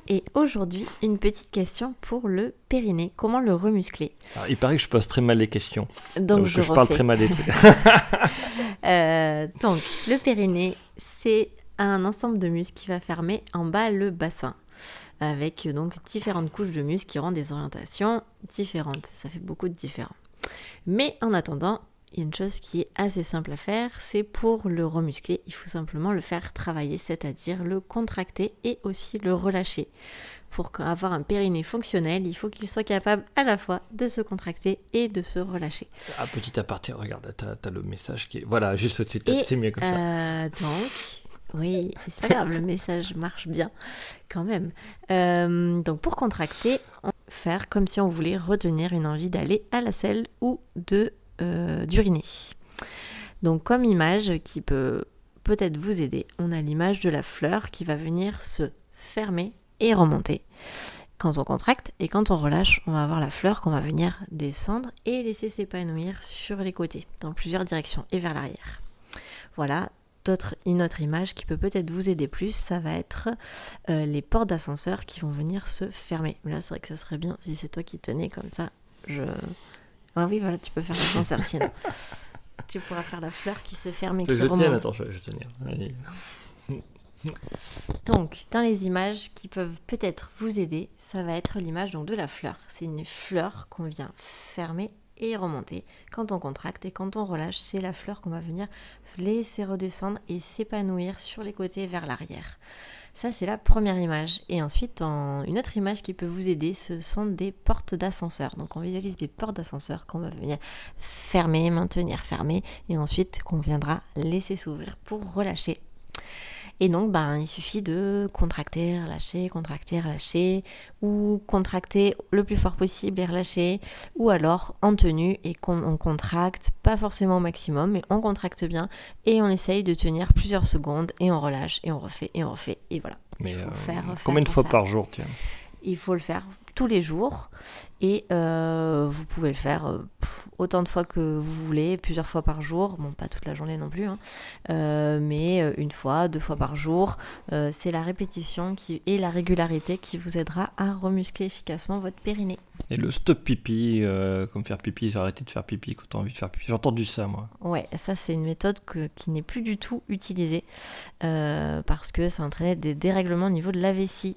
Et aujourd'hui, une petite question pour le périnée. Comment le remuscler? Alors, il paraît que je pose très mal les questions, Donc parce je que je parle refais. très mal des trucs. Donc le périnée, c'est un ensemble de muscles qui va fermer en bas le bassin, avec donc différentes couches de muscles qui auront des orientations différentes. Ça fait beaucoup de différents. Mais en attendant, il y a une chose qui est assez simple à faire, c'est pour le remuscler, il faut simplement le faire travailler, c'est-à-dire le contracter et aussi le relâcher. Pour avoir un périnée fonctionnel, il faut qu'il soit capable à la fois de se contracter et de se relâcher. Ah, petit aparté, regarde, t'as le message qui est... Voilà, juste au-dessus de Et c'est mieux comme ça. donc, oui, c'est pas grave, le message marche bien quand même. Donc pour contracter, on va faire comme si on voulait retenir une envie d'aller à la selle ou d'uriner. Donc comme image qui peut peut-être vous aider, on a l'image de la fleur qui va venir se fermer et remonter. Quand on contracte et quand on relâche, on va avoir la fleur qu'on va venir descendre et laisser s'épanouir sur les côtés, dans plusieurs directions et vers l'arrière. Voilà, une autre image qui peut peut-être vous aider plus, ça va être les portes d'ascenseur qui vont venir se fermer. Là, c'est vrai que ça serait bien si c'est toi qui tenais comme ça. Ah oui, voilà, tu peux faire l'ascenseur sinon. Tu pourras faire la fleur qui se ferme et qui remonte. Attends, je vais tenir. Allez. Donc, dans les images qui peuvent peut-être vous aider, ça va être l'image donc, de la fleur. C'est une fleur qu'on vient fermer et remonter. Quand on contracte et quand on relâche, c'est la fleur qu'on va venir laisser redescendre et s'épanouir sur les côtés vers l'arrière. Ça, c'est la première image. Et ensuite, une autre image qui peut vous aider, ce sont des portes d'ascenseur. Donc, on visualise des portes d'ascenseur qu'on va venir fermer, maintenir fermées, et ensuite qu'on viendra laisser s'ouvrir pour relâcher. Et donc, il suffit de contracter, relâcher, ou contracter le plus fort possible et relâcher, ou alors en tenue et on contracte, pas forcément au maximum, mais on contracte bien et on essaye de tenir plusieurs secondes et on relâche et on refait, et voilà. Mais combien de fois par jour, tiens? Il faut le faire tous les jours et vous pouvez le faire autant de fois que vous voulez, plusieurs fois par jour, bon pas toute la journée non plus, mais une fois, 2 fois par jour, c'est la répétition et la régularité qui vous aidera à remuscler efficacement votre périnée. Et le stop pipi, comme faire pipi, arrêter de faire pipi quand t'as envie de faire pipi. J'ai entendu ça, moi. Ouais, ça c'est une méthode qui n'est plus du tout utilisée parce que ça entraînait des dérèglements au niveau de la vessie.